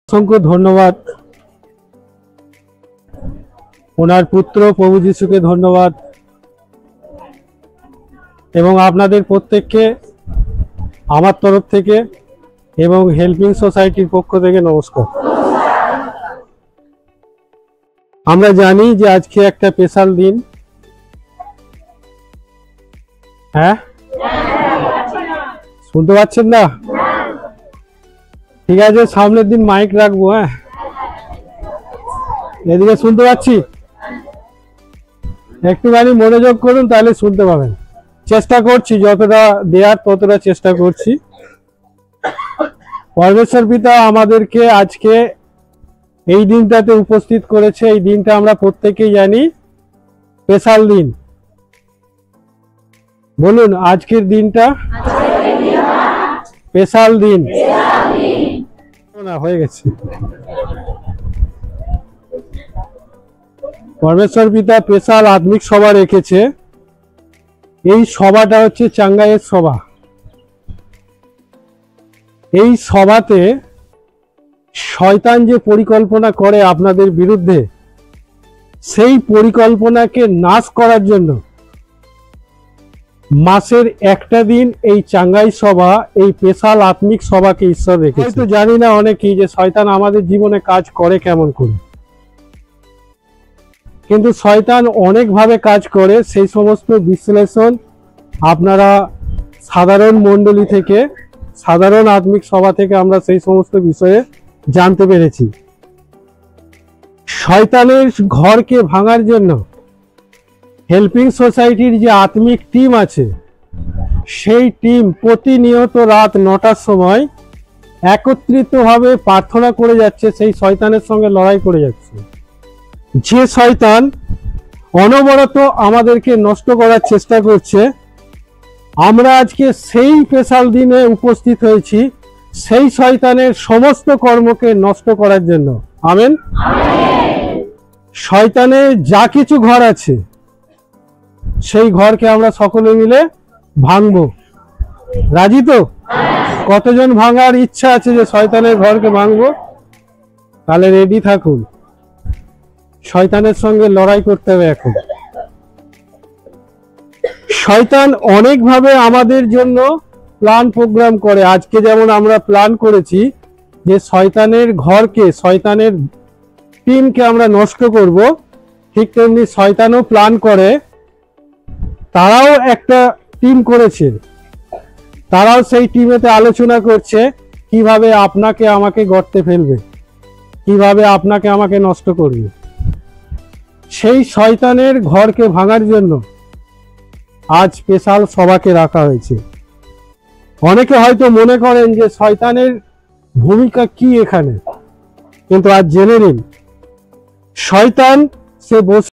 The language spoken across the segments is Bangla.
অসংখ্য ধন্যবাদ। ওনার পুত্র প্রভু যিশুকে ধন্যবাদ এবং আপনাদের প্রত্যেককে আমার তরফ থেকে এবং হেল্পিং সোসাইটির পক্ষ থেকে নমস্কার। আমরা জানি যে আজকে একটা স্পেশাল দিন। হ্যাঁ, শুনতে পাচ্ছেন না? ঠিক আছে, সামনের দিন মাইক রাখবো। হ্যাঁ, এদিকে শুনতে পাচ্ছি, একটুখানি মনোযোগ করুন তাহলে শুনতে পাবেন। চেষ্টা করছি যতটা দেয়ার ততটা চেষ্টা করছি। পরমেশ্বর পিতা আমাদেরকে আজকে এই দিনটাতে উপস্থিত করেছে। এই দিনটা আমরা প্রত্যেকেই জানি স্পেশাল দিন। বলুন, আজকের দিনটা স্পেশাল দিন। না, হয়ে গেছে। পরমেশ্বর পিতা স্পেশাল আত্মিক সভা রেখেছে। এই সভাটা হচ্ছে চাঙ্গাইয়ের সভা। এই সভাতে শয়তান যে পরিকল্পনা করে আপনাদের বিরুদ্ধে, সেই পরিকল্পনাকে নাশ করার জন্য মাসের একটা দিন এই চাঙ্গাই সভা, এই স্পেশাল আত্মিক সভাকে ঈশ্বর রেখেছে। হয়তো জানি না অনেকেই যে শয়তান আমাদের জীবনে কাজ করে কেমন করে, কিন্তু শয়তান অনেকভাবে কাজ করে। সেই সমস্ত বিশ্লেষণ আপনারা সাধারণ মণ্ডলী থেকে, সাধারণ আত্মিক সভা থেকে আমরা সেই সমস্ত বিষয়ে জানতে পেরেছি। শয়তানের ঘরকে ভাঙার জন্য হেল্পিং সোসাইটির যে আত্মিক টিম আছে, সেই টিম প্রতিনিয়ত রাত 9টার সময় একত্রিতভাবে প্রার্থনা করে যাচ্ছে, সেই শয়তানের সঙ্গে লড়াই করে যাচ্ছে। যে শয়তান অনবরত আমাদেরকে নষ্ট করার চেষ্টা করছে, আমরা আজকে সেই স্পেশাল দিনে উপস্থিত হয়েছি সেই শয়তানের সমস্ত কর্মকে নষ্ট করার জন্য। আমেন। শয়তানের যা কিছু ঘর আছে, সেই ঘরকে আমরা সকলে মিলে ভাঙবো। রাজি তো? কতজন ভাঙার ইচ্ছা আছে যে শয়তানের ঘরকে ভাঙবো? তাহলে রেডি থাকুন, শয়তানের সঙ্গে লড়াই করতে হবে। এখন শয়তান অনেকভাবে আমাদের জন্য প্ল্যান প্রোগ্রাম করে। আজকে যেমন আমরা প্ল্যান করেছি যে শয়তানের ঘরকে, শয়তানের টিমকে আমরা নষ্ট করব, ঠিক তেমনি শয়তানও প্ল্যান করে। তারাও একটা টিম করেছে, তারাও সেই টিমেতে আলোচনা করছে কিভাবে আপনাকে আমাকে গর্তে ফেলবে, কিভাবে আপনাকে আমাকে নষ্ট করবে। সেই শয়তানের ঘরকে ভাঙার জন্য আজ স্পেশাল সভাকে রাখা হয়েছে। অনেকে হয়তো মনে করেন যে শয়তানের ভূমিকা কি এখানে, কিন্তু আজ জেনে নিন, শয়তান সে বসে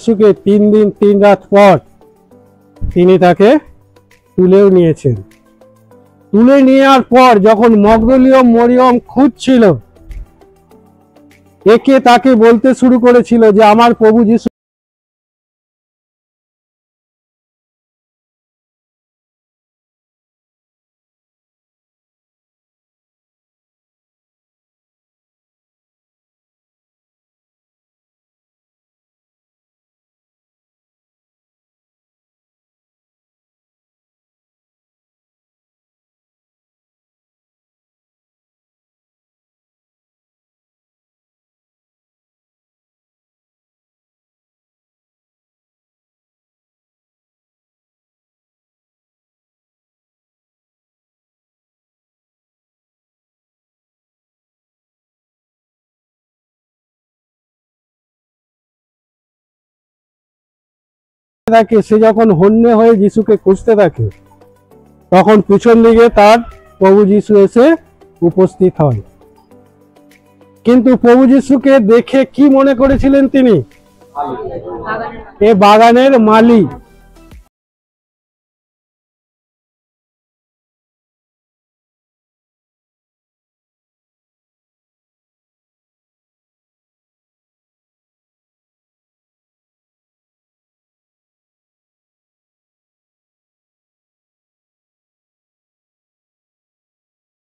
যিশুকে 3 দিন 3 রাত পর তিনি তাকে তুলেও নিয়েছেন। তুলে নেওয়ার পর যখন মগদলীয় মরিয়ম খুঁজছিল, একে তাকে বলতে শুরু করেছিল যে আমার প্রভু যিশু থাকে, সে যখন হন্যে হয়ে যিশুকে খুঁজতে থাকে, তখন পিছন দিকে তার প্রভু যিশু এসে উপস্থিত হয়। কিন্তু প্রভু যিশুকে দেখে কি মনে করেছিলেন তিনি? এ বাগানের মালিক।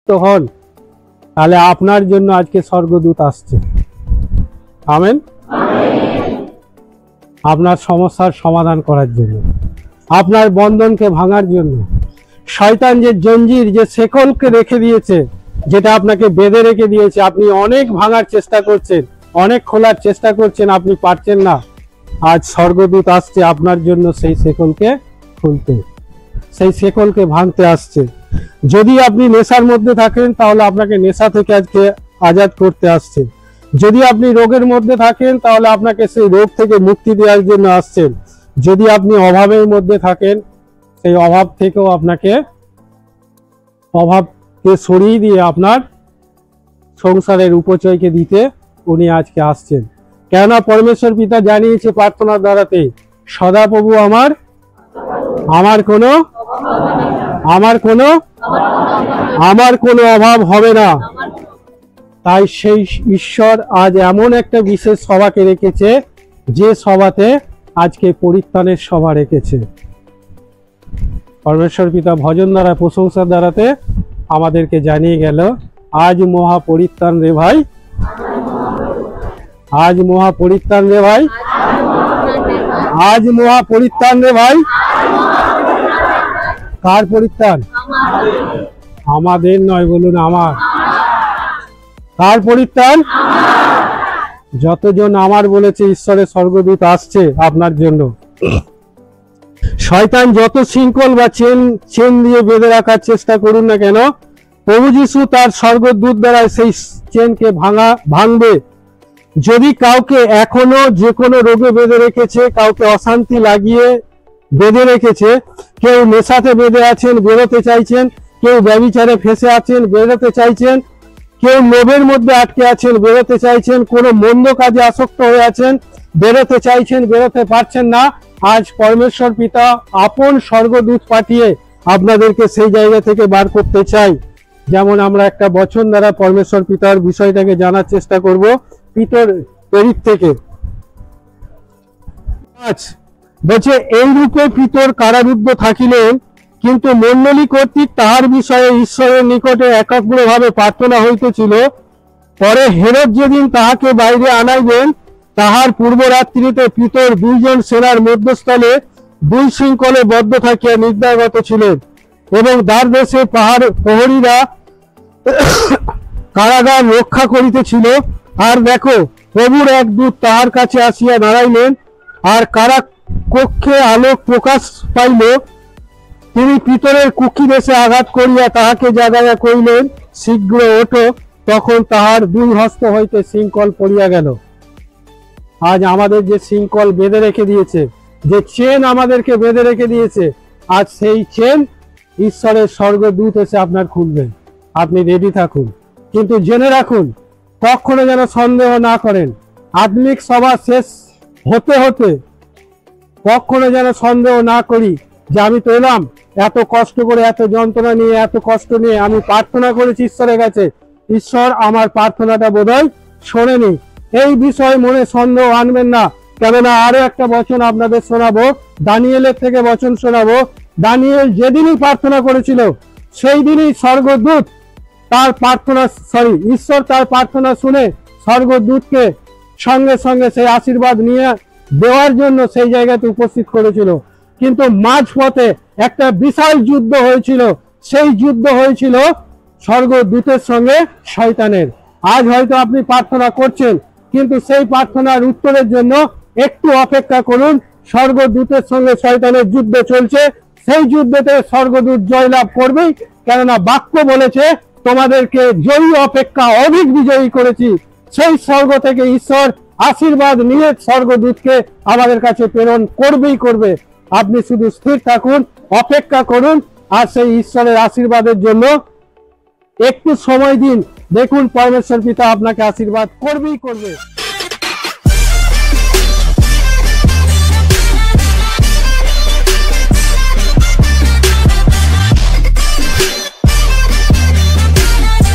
হন, তাহলে আপনার জন্য আজকে স্বর্গদূত আসছে। আমেন। আপনার সমস্যার সমাধান করার জন্য, আপনার বন্ধনকে ভাঙার জন্য। শয়তান যে জঞ্জির, যে শেকলকে রেখে দিয়েছে, যেটা আপনাকে বেঁধে রেখে দিয়েছে, আপনি অনেক ভাঙার চেষ্টা করছেন, অনেক খোলার চেষ্টা করছেন, আপনি পারছেন না। আজ স্বর্গদূত আসছে আপনার জন্য সেই শেকলকে খুলতে, সেই শেকলকে ভাঙতে আসছে। যদি আপনি নেশার মধ্যে থাকেন, তাহলে আপনাকে নেশা থেকে আজকে আজাদ করতে আসছে। যদি আপনি রোগের মধ্যে থাকেন, তাহলে আপনাকে সেই রোগ থেকে মুক্তি দেওয়ার জন্য আসছেন। যদি আপনি অভাবের মধ্যে থাকেন, সেই অভাব থেকেও আপনাকে, অভাবকে সরিয়ে দিয়ে আপনার সংসারের উপচয়কে দিতে উনি আজকে আসছেন। কেননা পরমেশ্বর পিতা জানিয়েছে প্রার্থনার দ্বারাতে, সদাপ্রভু আমার কোনো অভাব হবে না। তাই সেই ঈশ্বর আজ এমন একটা বিশেষ সভাকে রেখেছে, যে সভাতে আজকে পরিত্রাণের সভা রেখেছে। পরমেশ্বর পিতা ভজন দ্বারা, প্রশংসার দ্বারাতে আমাদেরকে জানিয়ে গেল, আজ মহা পরিত্রাণ রে ভাই, আজ মহা পরিত্রাণ রে ভাই, আজ মহা পরিত্রাণ রে ভাই। কার পরিত্রাণ? আমাদের নয়, বলুন আমার। কার পরিত্রাণ? যতজন আমার বলেছে, ঈশ্বরের স্বর্গদূত আসছে আপনার জন্য। শয়তান যত শৃঙ্খল বা চেন দিয়ে বেঁধে রাখার চেষ্টা করুন না কেন, প্রভু যিশু তার স্বর্গদূত দ্বারা সেই চেনকে ভাঙবে। যদি কাউকে এখনো যে কোনো রোগে বেঁধে রেখেছে, কাউকে অশান্তি লাগিয়ে বেঁধে রেখেছে, কেউ নেশাতে বেঁধে আছেন, বেরোতে চাইছেন, কেউ ব্যভিচারে ফেঁসে আছেন, বেরোতে চাইছেন, কেউ লোভের মধ্যে আটকে আছেন, বেরোতে চাইছেন, কোনো মন্দ কাজে আসক্ত হয়ে আছেন, বেরোতে চাইছেন, বেরোতে পারছেন না, আজ পরমেশ্বর পিতা আপন স্বর্গদূত পাঠিয়ে আপনাদেরকে সেই জায়গা থেকে বার করতে চাই। যেমন আমরা একটা বচন দ্বারা পরমেশ্বর পিতার বিষয়টাকে জানার চেষ্টা করব, পিতর প্রেরিত থেকে। বলছে, এই রূপে পিতর কারারুদ্ধ থাকিলেন, কিন্তু মণ্ডলী কর্তৃক তাহার বিষয়ে ঈশ্বরের নিকটে একাগ্রভাবে প্রার্থনা হইতেছিল। পরে হেরোদ যেদিন তাহাকে বাইরে আনাইবেন, তাহার পূর্বরাত্রিতে পিতর 2 জন সেনার মধ্যস্থলে 2 শৃঙ্খলে বদ্ধ থাকিয়া নিদ্রাগত ছিলেন, এবং দ্বারদেশে প্রহরীরা কারাগার রক্ষা করিতেছিল। আর দেখো, প্রভুর এক দূত তাহার কাছে আসিয়া দাঁড়াইলেন, আর কারা কক্ষে আলোক প্রকাশ পাইল। তিনি পিতরের কুক্ষি দেশে আঘাত করিয়া তাহাকে জাগাইয়া কইলেন, শীঘ্র ওঠো। তখন তাহার 2 হস্ত হইতে শৃঙ্খল পড়িয়া গেল। আজ আমাদের যে শৃঙ্খল বেঁধে রেখে দিয়েছে, যে চেন আমাদেরকে বেঁধে রেখে দিয়েছে, আজ সেই চেন ঈশ্বরের স্বর্গদূত এসে আপনার খুলবেন। আপনি রেডি থাকুন, কিন্তু জেনে রাখুন, কখনো যেন সন্দেহ না করেন। আত্মিক সভা শেষ হতে হতে কখনো যেন সন্দেহ না করি যে আমি তো এলাম এত কষ্ট করে, এত যন্ত্রণা নিয়ে, এত কষ্ট নিয়ে আমি প্রার্থনা করেছি ঈশ্বরের কাছে, ঈশ্বর আমার প্রার্থনাটা বোধহয় শোনেনি। এই বিষয়ে মনে সন্দেহ আনবেন না। কেননা আরো একটা বচন আপনাদের শোনাবো, দানিয়েলের থেকে বচন শোনাবো। দানিয়েল যেদিনই প্রার্থনা করেছিল সেই দিনই স্বর্গদূত তার প্রার্থনা, ঈশ্বর তার প্রার্থনা শুনে স্বর্গদূতকে সঙ্গে সঙ্গে সেই আশীর্বাদ নিয়ে দেওয়ার জন্য সেই জায়গাতে উপস্থিত করেছিল। কিন্তু মাঝপথে একটা বিশাল যুদ্ধ হয়েছিল, সেই যুদ্ধ হয়েছিল স্বর্গদূতের সঙ্গে শয়তানের। আজ হয়তো আপনি প্রার্থনা করছেন, কিন্তু সেই প্রার্থনার উত্তরের জন্য একটু অপেক্ষা করুন। স্বর্গদূতের সঙ্গে শয়তানের যুদ্ধ চলছে, সেই যুদ্ধতে স্বর্গদূত জয়লাভ করবেই। কেননা বাক্য বলেছে, তোমাদেরকে জয়ী অপেক্ষা অধিক বিজয়ী করেছি। সেই স্বর্গ থেকে ঈশ্বর আশীর্বাদ নিয়ে স্বর্গদূতকে আমাদের কাছে প্রেরণ করবেই করবে। আপনি শুধু স্থির থাকুন, অপেক্ষা করুন, আর সেই ঈশ্বরের আশীর্বাদের জন্য একটু সময় দিন। দেখুন পরমেশ্বর পিতা আপনাকে আশীর্বাদ করবেই করবে।